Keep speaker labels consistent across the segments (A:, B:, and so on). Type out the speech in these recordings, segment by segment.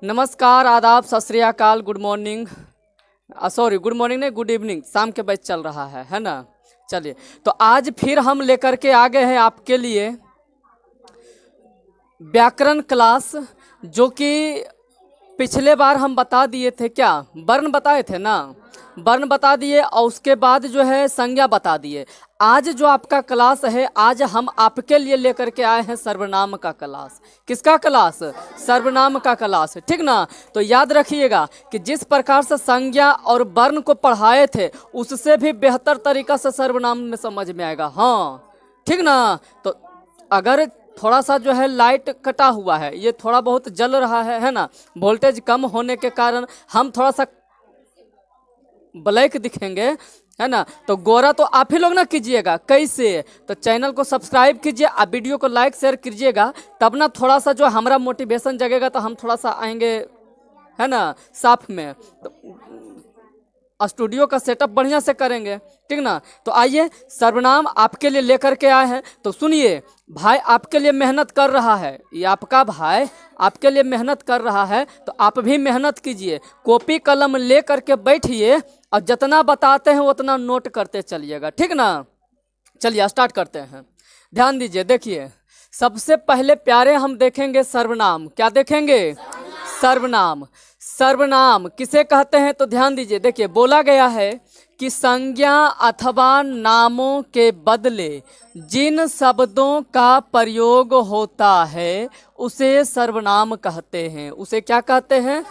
A: नमस्कार, आदाब, सत श्री अकाल, good morning, sorry good morning नहीं, गुड इवनिंग, शाम के बैच चल रहा है ना। चलिए, तो आज फिर हम लेकर के आ गए हैं आपके लिए व्याकरण क्लास, जो कि पिछले बार हम बता दिए थे। क्या वर्ण बताए थे ना, वर्ण बता दिए और उसके बाद जो है संज्ञा बता दिए। आज जो आपका क्लास है, आज हम आपके लिए लेकर के आए हैं सर्वनाम का क्लास। किसका क्लास? सर्वनाम का क्लास, ठीक ना। तो याद रखिएगा कि जिस प्रकार से संज्ञा और वर्ण को पढ़ाए थे, उससे भी बेहतर तरीका से सर्वनाम में समझ में आएगा। हाँ, ठीक ना। तो अगर थोड़ा सा जो है लाइट कटा हुआ है, ये थोड़ा बहुत जल रहा है ना, वोल्टेज कम होने के कारण हम थोड़ा सा ब्लैक दिखेंगे, है ना। तो गोरा तो आप ही लोग ना कीजिएगा। कैसे? तो चैनल को सब्सक्राइब कीजिए, आप वीडियो को लाइक शेयर कीजिएगा, तब ना थोड़ा सा जो हमारा मोटिवेशन जगेगा, तो हम थोड़ा सा आएंगे, है ना, साफ में। तो स्टूडियो का सेटअप बढ़िया से करेंगे, ठीक ना। तो आइए, सर्वनाम आपके लिए लेकर के आए हैं। तो सुनिए, भाई आपके लिए मेहनत कर रहा है, ये आपका भाई आपके लिए मेहनत कर रहा है, तो आप भी मेहनत कीजिए, कॉपी कलम ले करके बैठिए और जितना बताते हैं उतना नोट करते चलिएगा, ठीक ना। चलिए स्टार्ट करते हैं। ध्यान दीजिए, देखिए, सबसे पहले प्यारे हम देखेंगे सर्वनाम। क्या देखेंगे? सर्वनाम। सर्वनाम किसे कहते हैं? तो ध्यान दीजिए, देखिए, बोला गया है कि संज्ञा अथवा नामों के बदले जिन शब्दों का प्रयोग होता है उसे सर्वनाम कहते हैं। उसे क्या कहते हैं?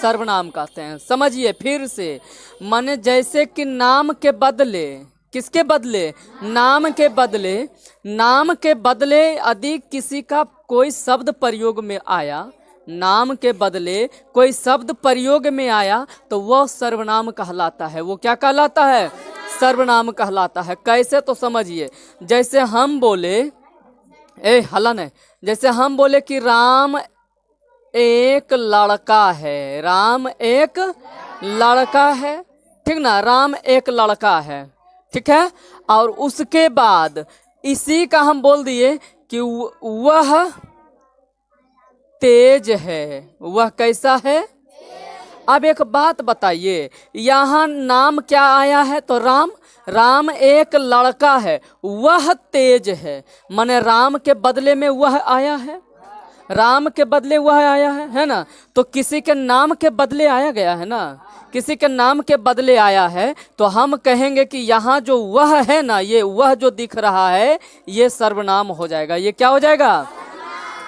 A: सर्वनाम कहते हैं। समझिए फिर से, माने जैसे कि नाम के बदले, किसके बदले? नाम के बदले। नाम के बदले यदि किसी का कोई शब्द प्रयोग में आया, नाम के बदले कोई शब्द प्रयोग में आया, तो वह सर्वनाम कहलाता है। वो क्या कहलाता है? सर्वनाम कहलाता है। कैसे? तो समझिए, जैसे हम बोले, हलन है, जैसे हम बोले कि राम एक लड़का है, राम एक लड़का है, ठीक ना, राम एक लड़का है, ठीक है। और उसके बाद इसी का हम बोल दिए कि वह तेज है। वह कैसा है? अब एक बात बताइए, यहाँ नाम क्या आया है? तो राम। राम एक लड़का है, वह तेज है, माने राम के बदले में वह आया है, राम के बदले वह आया है ना। तो किसी के नाम के बदले आया गया है ना, किसी के नाम के बदले आया है, तो हम कहेंगे कि यहाँ जो वह है ना, ये वह जो दिख रहा है, ये सर्वनाम हो जाएगा। ये क्या हो जाएगा?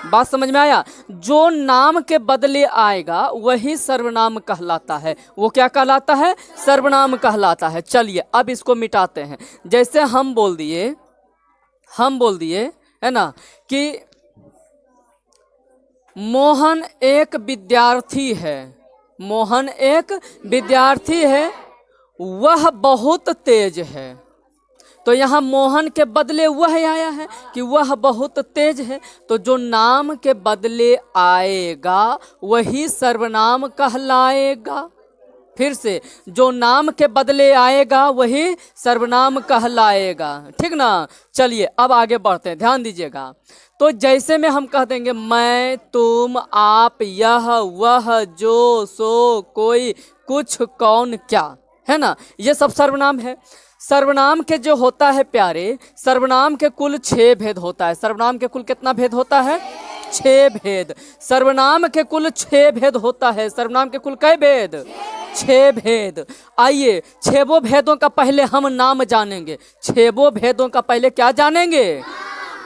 A: बात समझ में आया? जो नाम के बदले आएगा वही सर्वनाम कहलाता है। वो क्या कहलाता है? सर्वनाम कहलाता है। चलिए अब इसको मिटाते हैं। जैसे हम बोल दिए है ना कि मोहन एक विद्यार्थी है, मोहन एक विद्यार्थी है, वह बहुत तेज है। तो यहाँ मोहन के बदले वह आया है कि वह बहुत तेज है, तो जो नाम के बदले आएगा वही सर्वनाम कहलाएगा। फिर से, जो नाम के बदले आएगा वही सर्वनाम कहलाएगा, ठीक ना। चलिए अब आगे बढ़ते हैं, ध्यान दीजिएगा। तो जैसे में हम कह देंगे मैं, तुम, आप, यह, वह, जो, सो, कोई, कुछ, कौन, क्या, है ना, ये सब सर्वनाम है। सर्वनाम के जो होता है प्यारे, सर्वनाम के कुल 6 भेद होता है। सर्वनाम के कुल कितना भेद होता है? 6 भेद। सर्वनाम के कुल 6 भेद होता है। सर्वनाम के कुल कै भेद? 6 भेद। आइए 6 भेदों का पहले हम नाम जानेंगे। 6 भेदों का पहले क्या जानेंगे?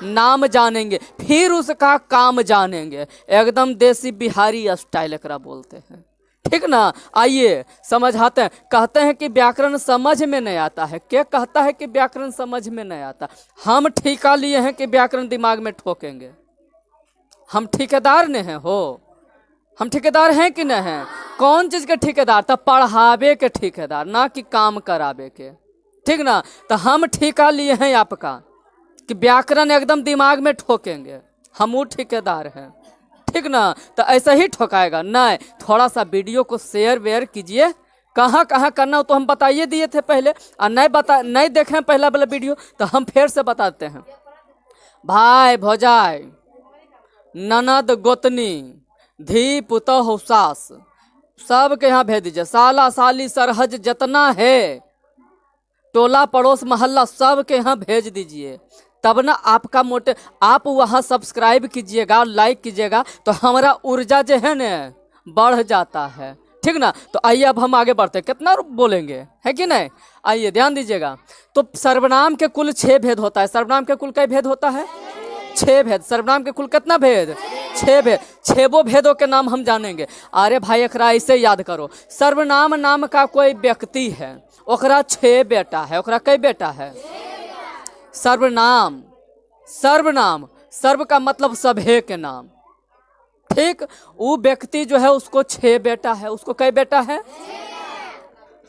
A: नाम जानेंगे, फिर उसका काम जानेंगे। एकदम देसी बिहारी स्टाइल एकरा बोलते हैं, ठीक ना। आइए समझाते हैं। कहते हैं कि व्याकरण समझ में नहीं आता है। क्या कहता है कि व्याकरण समझ में नहीं आता? हम ठेका लिए हैं कि व्याकरण दिमाग में ठोकेंगे। हम ठेकेदार ने हैं हो, हम ठेकेदार हैं कि नहीं हैं? कौन चीज के ठेकेदार? तो पढ़ावे के ठेकेदार, ना कि काम करावे के, ठीक ना। तो हम ठेका लिए हैं आपका कि व्याकरण एकदम दिमाग में ठोकेंगे, हम वो ठेकेदार हैं, ठीक ना। तो ऐसा ही ठोकाएगा नहीं। थोड़ा सा वीडियो को शेयर वेयर कीजिए, कहाँ कहाँ करना हो तो हम बताइए दिए थे पहले, और नहीं देखें पहला वाला वीडियो तो हम फिर से बताते हैं। भाई भौजाई, ननद गोतनी, धी पुतोह सास, सबके यहाँ भेज दीजिए। साला साली सरहज जितना है, टोला पड़ोस मोहल्ला सबके यहाँ भेज दीजिए। तब ना आपका मोटे, आप वहाँ सब्सक्राइब कीजिएगा, लाइक कीजिएगा, तो हमारा ऊर्जा जो है न बढ़ जाता है। ठीक ना। तो आइए अब हम आगे बढ़ते हैं। कितना बोलेंगे, है कि नहीं? आइए ध्यान दीजिएगा। तो सर्वनाम के कुल 6 भेद होता है। सर्वनाम के कुल कई भेद होता है? 6 भेद। सर्वनाम के कुल कितना भेद? 6 भेद। 6 भेदों के नाम हम जानेंगे। अरे भाई एकरा ऐसे याद करो, सर्वनाम नाम का कोई व्यक्ति है, ओकरा 6 बेटा है। ओकरा कई बेटा है? सर्वनाम, सर्वनाम, सर्व का मतलब सभे के नाम। ठीक। वो व्यक्ति जो है उसको 6 बेटा है। उसको कई बेटा है?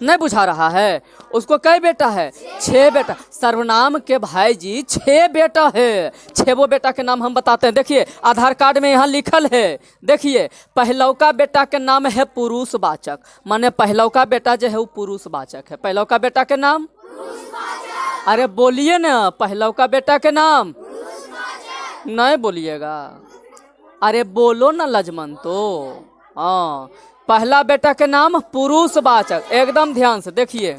A: नहीं बुझा रहा है? उसको कई बेटा है? 6 बेटा। सर्वनाम के भाई जी 6 बेटा है। 6 बेटा के नाम हम बताते हैं। देखिए आधार कार्ड में यहाँ लिखल है। देखिए पहलौका बेटा के नाम है पुरुषवाचक, माने पहलौका बेटा जो है वो पुरुषवाचक है। पहलौका बेटा के नाम, अरे बोलिए ना, पहलौका बेटा के नाम नहीं बोलिएगा। अरे बोलो ना लजमन तो। हाँ, पहला बेटा के नाम पुरुषवाचक। एकदम ध्यान से देखिए,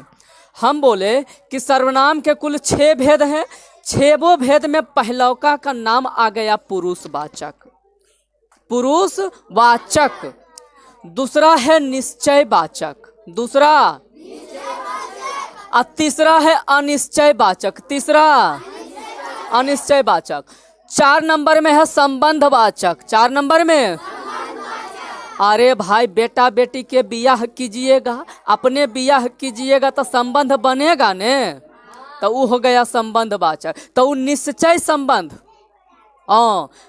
A: हम बोले कि सर्वनाम के कुल 6 भेद हैं। 6 भेद में पहलौका का नाम आ गया पुरुषवाचक, पुरुषवाचक। दूसरा है निश्चयवाचक, दूसरा। और तीसरा है अनिश्चयवाचक, तीसरा अनिश्चयवाचक। 4 नंबर में है संबंधवाचक। 4 नंबर में, अरे भाई बेटा बेटी के बियाह कीजिएगा, अपने बियाह कीजिएगा तो संबंध बनेगा ने, तो वो हो गया संबंधवाचक। तो वो निश्चय संबंध,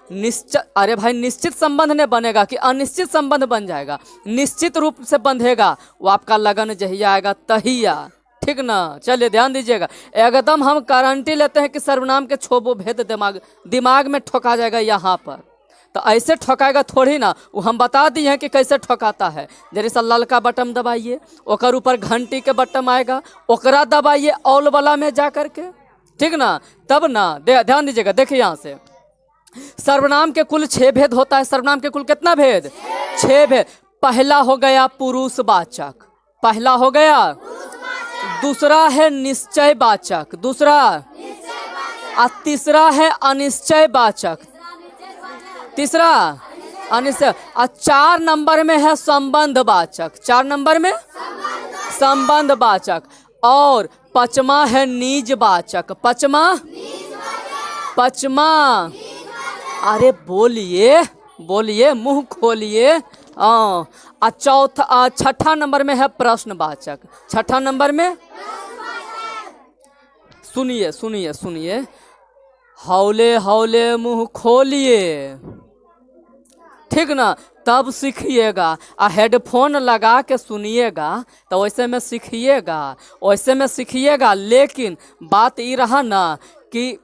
A: निश्चय, अरे भाई निश्चित संबंध नहीं बनेगा कि अनिश्चित संबंध बन जाएगा। निश्चित रूप से बंधेगा, वो आपका लगन जहिया आएगा तहिया। ठीक ना। चलिए ध्यान दीजिएगा, एकदम हम गारंटी लेते हैं कि सर्वनाम के 6 भेद दिमाग में ठोका जाएगा यहाँ पर। तो ऐसे ठोकाएगा थोड़ी ना, वो हम बता दिए हैं कि कैसे ठोकाता है। जैसे ललका बटन दबाइए, ओकर ऊपर घंटी के बटन आएगा, ओकरा दबाइए ऑल वाला में जा करके। ठीक ना। तब ना ध्यान दीजिएगा। देखिए यहाँ से सर्वनाम के कुल 6 भेद होता है। सर्वनाम के कुल कितना भेद? 6 भेद। पहला हो गया पुरुषवाचक, पहला हो गया। दूसरा है निश्चयवाचक, दूसरा। और तीसरा है अनिश्चयवाचक, तीसरा अनिश्चय। और 4 नंबर में है संबंधवाचक, 4 नंबर में संबंधवाचक। और 5वां है निजवाचक, 5वां। अरे बोलिए बोलिए, मुंह खोलिए। और 6ठा नंबर में है प्रश्नवाचक, 6ठा नंबर में। सुनिए सुनिए सुनिए, हौले हौले मुंह खोलिए। ठीक ना। तब सीखिएगा। हेडफोन लगा के सुनिएगा तो वैसे में सीखिएगा, वैसे में सीखिएगा। लेकिन बात ये रहा ना कि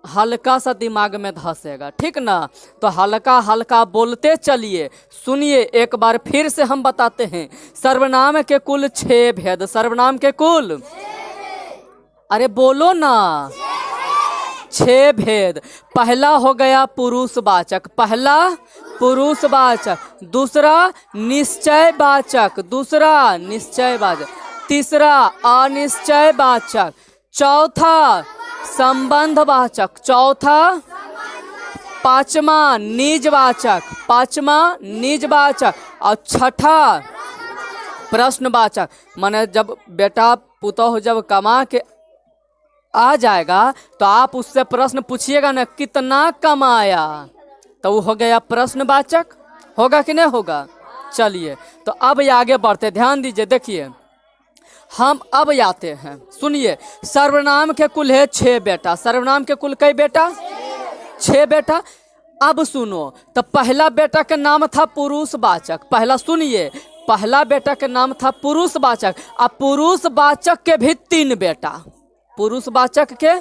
A: हल्का सा दिमाग में धंसेगा। ठीक ना। तो हल्का हल्का बोलते चलिए। सुनिए एक बार फिर से हम बताते हैं। सर्वनाम के कुल 6 भेद। सर्वनाम के कुल, अरे बोलो ना, 6 भेद। पहला हो गया पुरुषवाचक, पहला पुरुषवाचक। दूसरा निश्चयवाचक, दूसरा निश्चयवाचक। तीसरा अनिश्चयवाचक। चौथा संबंधवाचक, चौथा। 5वां निजवाचक, 5वां निजवाचक। और 6ठा प्रश्नवाचक। माने जब बेटा पुतोह जब कमा के आ जाएगा तो आप उससे प्रश्न पूछिएगा ना, कितना कमाया, तो वो हो गया प्रश्नवाचक। होगा कि नहीं होगा? चलिए तो अब ये आगे बढ़ते, ध्यान दीजिए। देखिए हम अब आते हैं, सुनिए। सर्वनाम के कुल है 6 बेटा। सर्वनाम के कुल कई बेटा? 6 बेटा। अब सुनो, तो पहला बेटा का नाम था पुरुषवाचक। पहला सुनिए, पहला बेटा का नाम था पुरुषवाचक। अब पुरुषवाचक के भी 3 बेटा। पुरुषवाचक के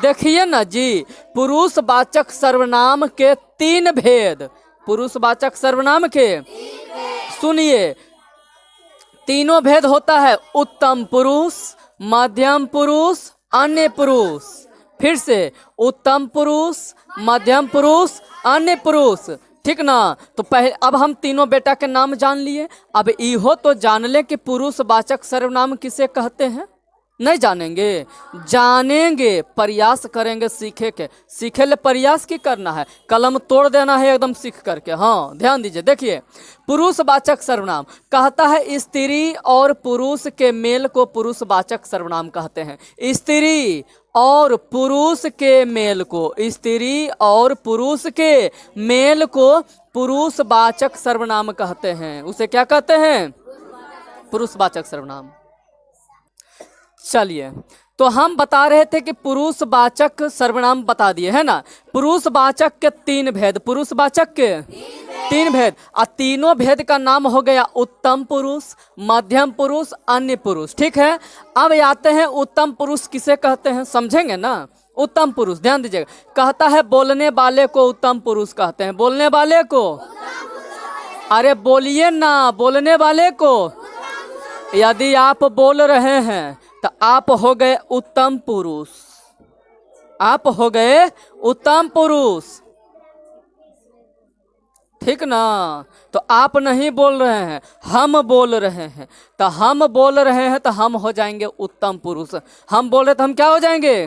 A: देखिए ना जी, पुरुषवाचक सर्वनाम के 3 भेद। पुरुषवाचक सर्वनाम के सुनिए, तीनों भेद होता है। उत्तम पुरुष, मध्यम पुरुष, अन्य पुरुष। फिर से उत्तम पुरुष, मध्यम पुरुष, अन्य पुरुष, ठीक ना। तो पहले अब हम तीनों बेटा के नाम जान लिए। अब इहो तो जान ले कि पुरुषवाचक सर्वनाम किसे कहते हैं। नहीं जानेंगे, जानेंगे, प्रयास करेंगे सीखे के। सीखे ले प्रयास की करना है, कलम तोड़ देना है एकदम सीख करके। हाँ ध्यान दीजिए, देखिए पुरुषवाचक सर्वनाम कहता है स्त्री और पुरुष के मेल को पुरुषवाचक सर्वनाम कहते हैं। स्त्री और पुरुष के मेल को, स्त्री और पुरुष के मेल को पुरुषवाचक सर्वनाम कहते हैं। उसे क्या कहते हैं? पुरुषवाचक सर्वनाम। चलिए, तो हम बता रहे थे कि पुरुषवाचक सर्वनाम बता दिए है ना। पुरुषवाचक के तीन भेद, पुरुषवाचक के तीन भेद, और तीनों भेद का नाम हो गया उत्तम पुरुष, मध्यम पुरुष, अन्य पुरुष। ठीक है, अब आते हैं उत्तम पुरुष किसे कहते हैं, समझेंगे ना। उत्तम पुरुष ध्यान दीजिएगा, कहता है बोलने वाले को उत्तम पुरुष कहते हैं। बोलने वाले को, अरे बोलिए ना, बोलने वाले को। यदि आप बोल रहे हैं तो आप हो गए उत्तम पुरुष, आप हो गए उत्तम पुरुष, ठीक ना। तो आप नहीं बोल रहे हैं, हम बोल रहे हैं, तो हम बोल रहे हैं तो हम हो जाएंगे उत्तम पुरुष। हम बोल रहे तो हम क्या हो जाएंगे?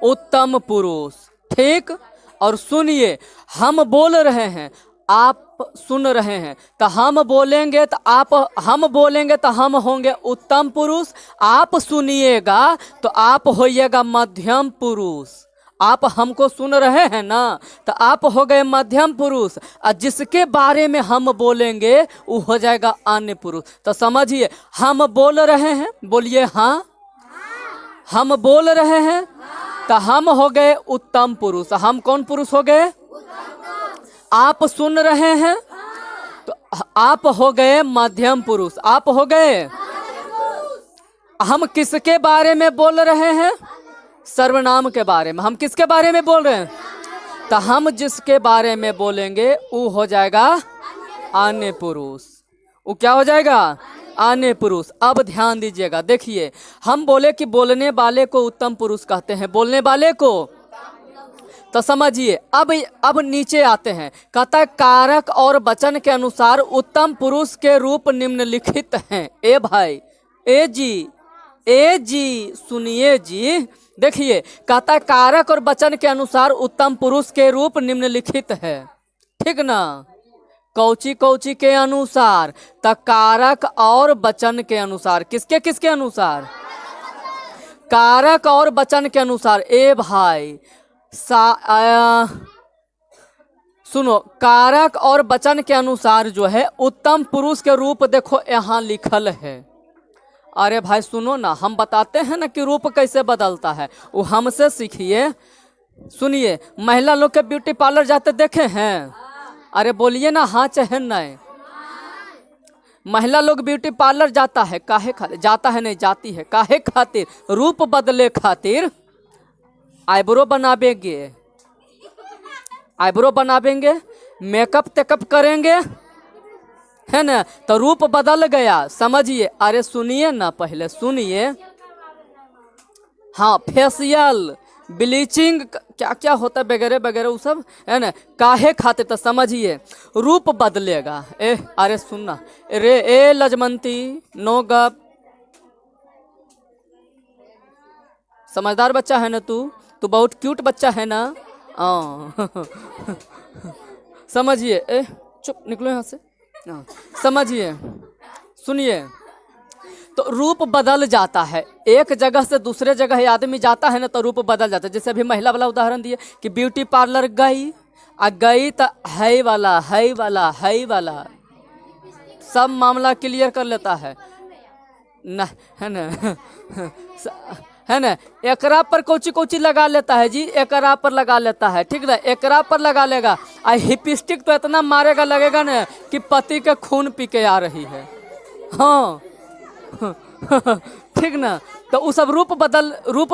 A: उत्तम पुरुष। ठीक, और सुनिए, हम बोल रहे हैं, आप सुन रहे हैं, तो हम बोलेंगे तो आप, हम बोलेंगे तो हम होंगे उत्तम पुरुष। आप सुनिएगा तो आप होइएगा मध्यम पुरुष। आप हमको सुन रहे हैं ना, तो आप हो गए मध्यम पुरुष, और जिसके बारे में हम बोलेंगे वो हो जाएगा अन्य पुरुष। तो समझिए, हम बोल रहे हैं, बोलिए हाँ, हम बोल रहे हैं तो हम हो गए उत्तम पुरुष। हम कौन पुरुष हो गए? आप सुन रहे हैं तो आप हो गए मध्यम पुरुष, आप हो गए। हम किसके बारे में बोल रहे हैं? सर्वनाम के बारे में। हम किसके बारे में बोल रहे हैं? तो हम जिसके बारे में बोलेंगे वो हो जाएगा अन्य पुरुष। वो क्या हो जाएगा? अन्य पुरुष। अब ध्यान दीजिएगा, देखिए हम बोले कि बोलने वाले को उत्तम पुरुष कहते हैं, बोलने वाले को। तो समझिए, अब नीचे आते हैं, कहता है कारक और वचन के अनुसार उत्तम पुरुष के रूप निम्नलिखित हैं। ए भाई, ए जी सुनिए जी, देखिए कहता है कारक और वचन के अनुसार उत्तम पुरुष के रूप निम्नलिखित है, ठीक ना। कौची कौची के अनुसार? तो कारक और वचन के अनुसार। किसके किसके अनुसार? कारक और वचन के अनुसार। ए भाई सुनो, कारक और वचन के अनुसार जो है उत्तम पुरुष के रूप देखो यहाँ लिखल है। अरे भाई सुनो ना, हम बताते हैं ना कि रूप कैसे बदलता है, वो हमसे सीखिए। सुनिए, महिला लोग के ब्यूटी पार्लर जाते देखे हैं? अरे बोलिए ना हाँ चाहे नहीं। महिला लोग ब्यूटी पार्लर जाता है काहे खातिर? जाता है नहीं, जाती है काहे खातिर? रूप बदले खातिर। आईब्रो बनावेंगे, आईब्रो बनावेंगे, मेकअप टेकअप करेंगे, है ना, तो रूप बदल गया, समझिए। अरे सुनिए ना, पहले सुनिए। हाँ, फेशियल, ब्लीचिंग, क्या क्या होता है वगैरह वगैरह, वो सब है ना, काहे खातिर? तो समझिए रूप बदलेगा। अरे सुनना रे, ए लजमंती, नो गप, समझदार बच्चा है ना तू बहुत क्यूट बच्चा है ना। समझिए, चुप निकलो यहाँ से। समझिए, सुनिए, तो रूप बदल जाता है। एक जगह से दूसरे जगह आदमी जाता है ना, तो रूप बदल जाता है। जैसे अभी महिला वाला उदाहरण दिए कि ब्यूटी पार्लर गई तो है वाला सब मामला क्लियर कर लेता है ना, है ना, है ना। एकरा पर कोची लगा लेता है जी, एकरा पर लगा लेता है, ठीक ना, एकरा पर लगा लेगा। हिपस्टिक तो इतना मारेगा, लगेगा ना कि पति के खून पी के आ रही है। हाँ ठीक ना। तो वो सब रूप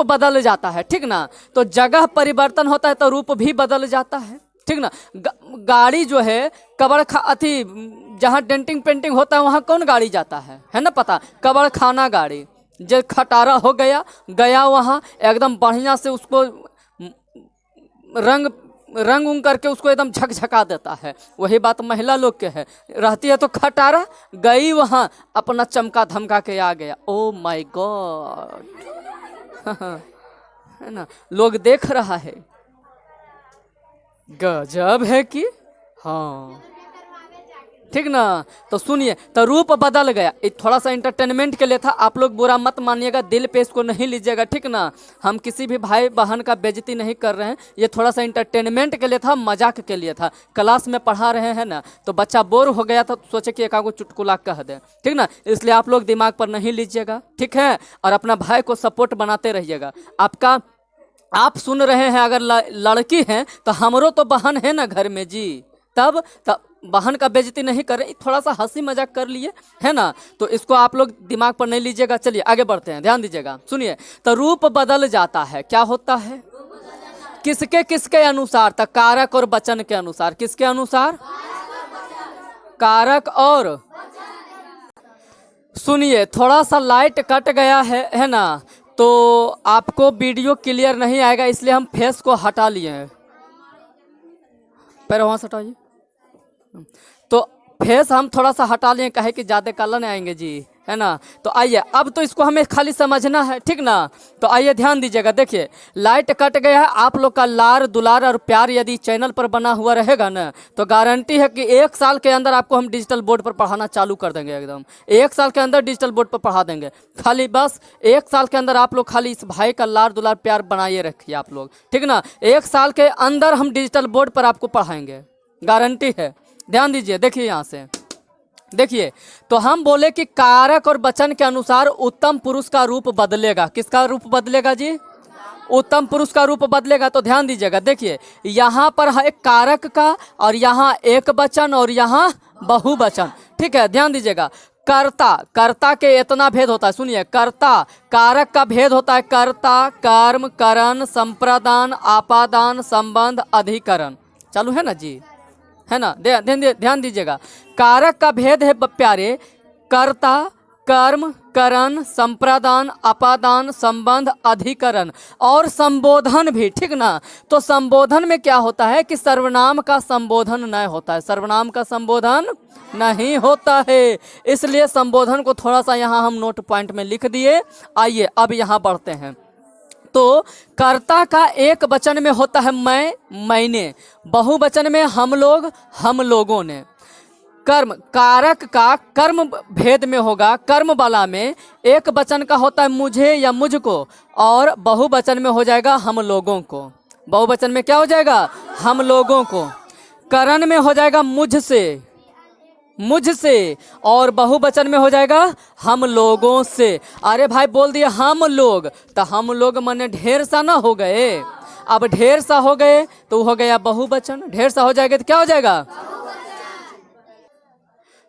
A: बदल जाता है, ठीक ना। तो जगह परिवर्तन होता है तो रूप भी बदल जाता है, ठीक ना। गाड़ी जो है कब्र जहाँ डेंटिंग पेंटिंग होता है वहाँ कौन गाड़ी जाता है ना, पता? कब्र खाना गाड़ी, जो खटारा हो गया, गया वहाँ एकदम बढ़िया से उसको रंग रंग उंग करके उसको एकदम झकझका देता है। वही बात महिला लोग के है, रहती है तो खटारा, गई वहाँ अपना चमका धमका के आ गया। ओ माय गॉड, है ना, लोग देख रहा है, गजब है कि हाँ, ठीक ना। तो सुनिए, तो रूप बदल गया। ये थोड़ा सा इंटरटेनमेंट के लिए था, आप लोग बुरा मत मानिएगा, दिल पे इसको नहीं लीजिएगा, ठीक ना। हम किसी भी भाई बहन का बेइज्जती नहीं कर रहे हैं, ये थोड़ा सा इंटरटेनमेंट के लिए था, मजाक के लिए था। क्लास में पढ़ा रहे हैं ना, तो बच्चा बोर हो गया था, तो सोचे कि एक आगो चुटकुला कह दे, ठीक ना। इसलिए आप लोग दिमाग पर नहीं लीजिएगा, ठीक है। और अपना भाई को सपोर्ट बनाते रहिएगा। आप सुन रहे हैं, अगर लड़की हैं तो हमरो तो बहन है ना घर में जी, तब बहन का बेइज्जती नहीं कर रहे, थोड़ा सा हंसी मजाक कर लिए, है ना। तो इसको आप लोग दिमाग पर नहीं लीजिएगा। चलिए आगे बढ़ते हैं, ध्यान दीजिएगा, सुनिए। तो रूप बदल जाता है, क्या होता है, किसके किसके अनुसार, तो कारक और वचन के अनुसार। किसके अनुसार, कारक और, सुनिए थोड़ा सा लाइट कट गया है ना, तो आपको वीडियो क्लियर नहीं आएगा, इसलिए हम फेस को हटा लिए हैं। पैर वहाँ से हटाइए। तो फेस हम थोड़ा सा हटा लिए, कहे कि ज़्यादा कलर नहीं आएंगे जी, है ना। तो आइए, अब तो इसको हमें खाली समझना है, ठीक ना। तो आइए ध्यान दीजिएगा, देखिए लाइट कट गया है। आप लोग का लार दुलार और प्यार यदि चैनल पर बना हुआ रहेगा ना, तो गारंटी है कि 1 साल के अंदर आपको हम डिजिटल बोर्ड पर पढ़ाना चालू कर देंगे। एकदम 1 साल के अंदर डिजिटल बोर्ड पर पढ़ा देंगे। खाली बस 1 साल के अंदर आप लोग खाली इस भाई का लार दुलार प्यार बनाइए रखिए आप लोग, ठीक ना। 1 साल के अंदर हम डिजिटल बोर्ड पर आपको पढ़ाएंगे, गारंटी है। ध्यान दीजिए, देखिए यहाँ से देखिए, तो हम बोले कि कारक और वचन के अनुसार उत्तम पुरुष का रूप बदलेगा। किसका रूप बदलेगा जी, उत्तम पुरुष का रूप बदलेगा। तो ध्यान दीजिएगा, देखिए यहाँ पर है कारक का, और यहाँ एक वचन, और यहाँ बहुवचन, ठीक है। ध्यान दीजिएगा, कर्ता के इतना भेद होता है, सुनिए। कर्ता कारक का भेद होता है, कर्ता, कर्म, करण, संप्रदान, आपादान, संबंध, अधिकरण। चालू है ना जी, है ना। ध्यान दीजिएगा, कारक का भेद है प्यारे, कर्ता, कर्म, करण, संप्रदान, अपादान, संबंध, अधिकरण और संबोधन भी, ठीक ना। तो संबोधन में क्या होता है कि सर्वनाम का संबोधन नहीं होता है, सर्वनाम का संबोधन नहीं होता है। इसलिए संबोधन को थोड़ा सा यहाँ हम नोट पॉइंट में लिख दिए। आइए अब यहाँ बढ़ते हैं। तो कर्ता का एक वचन में होता है मैं, मैंने, बहुवचन में हम लोग, हम लोगों ने। कर्म कारक का कर्म भेद में होगा, कर्म वाला में एक वचन का होता है मुझे या मुझको, और बहुवचन में हो जाएगा हम लोगों को। बहुवचन में क्या हो जाएगा, हम लोगों को। करण में हो जाएगा मुझसे, और बहुवचन में हो जाएगा हम लोगों से। अरे भाई बोल दिए हम लोग, तो हम लोग माने ढेर सा ना हो गए। अब ढेर सा हो गए तो हो गया बहुवचन, ढेर सा हो जाएगा तो क्या हो जाएगा,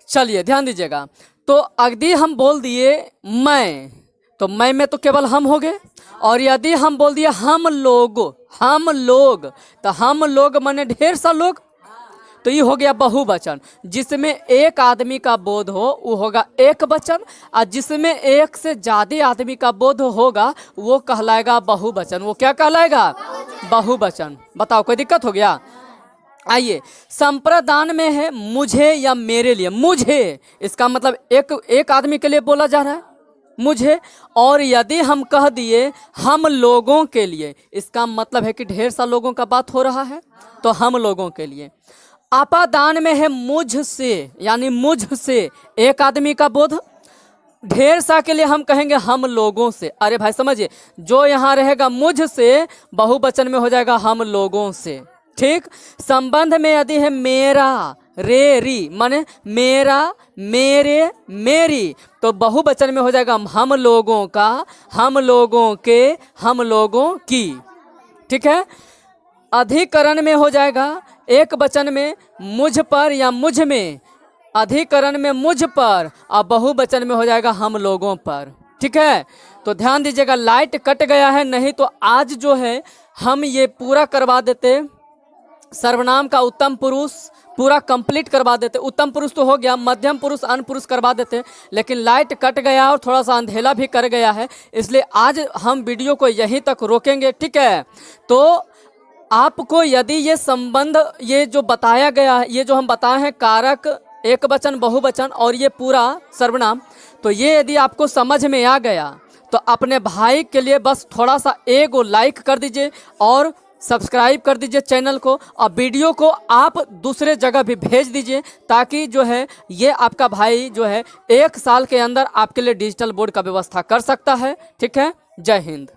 A: चलिए ध्यान दीजिएगा। तो यदि हम बोल दिए मैं, तो मैं में तो केवल हम हो गए। और यदि हम बोल दिए हम लोग, तो हम लोग माने ढेर सा लोग, तो ये हो गया बहुवचन। जिसमें एक आदमी का बोध हो वो होगा एक वचन, और जिसमें एक से ज्यादा आदमी का बोध होगा वो कहलाएगा बहुवचन। वो क्या कहलाएगा, बहुवचन। बताओ कोई दिक्कत हो गया। आइए, संप्रदान में है मुझे या मेरे लिए। मुझे इसका मतलब एक आदमी के लिए बोला जा रहा है मुझे, और यदि हम कह दिए हम लोगों के लिए, इसका मतलब है कि ढेर सा लोगों का बात हो रहा है, तो हम लोगों के लिए। आपादान में है मुझसे, यानी मुझसे एक आदमी का बोध, ढेर सा के लिए हम कहेंगे हम लोगों से। अरे भाई समझिए, जो यहाँ रहेगा मुझसे, बहुवचन में हो जाएगा हम लोगों से, ठीक। संबंध में यदि है मेरा, रे री माने मेरा, मेरे, मेरी, तो बहुवचन में हो जाएगा हम लोगों का, हम लोगों के, हम लोगों की, ठीक है। अधिकरण में हो जाएगा एक वचन में मुझ पर या मुझ में, अधिकरण में मुझ पर, और बहुवचन में हो जाएगा हम लोगों पर, ठीक है। तो ध्यान दीजिएगा, लाइट कट गया है, नहीं तो आज जो है हम ये पूरा करवा देते। सर्वनाम का उत्तम पुरुष, पूरा कंप्लीट करवा देते। उत्तम पुरुष तो हो गया, मध्यम पुरुष अन पुरुष करवा देते, लेकिन लाइट कट गया और थोड़ा सा अंधेला भी कर गया है, इसलिए आज हम वीडियो को यहीं तक रोकेंगे, ठीक है। तो आपको यदि ये संबंध, ये जो बताया गया है, ये जो हम बताए हैं कारक, एक वचन, बहुवचन और ये पूरा सर्वनाम, तो ये यदि आपको समझ में आ गया तो अपने भाई के लिए बस थोड़ा सा एक लाइक कर दीजिए और सब्सक्राइब कर दीजिए चैनल को, और वीडियो को आप दूसरे जगह भी भेज दीजिए, ताकि जो है ये आपका भाई जो है 1 साल के अंदर आपके लिए डिजिटल बोर्ड का व्यवस्था कर सकता है, ठीक है। जय हिंद।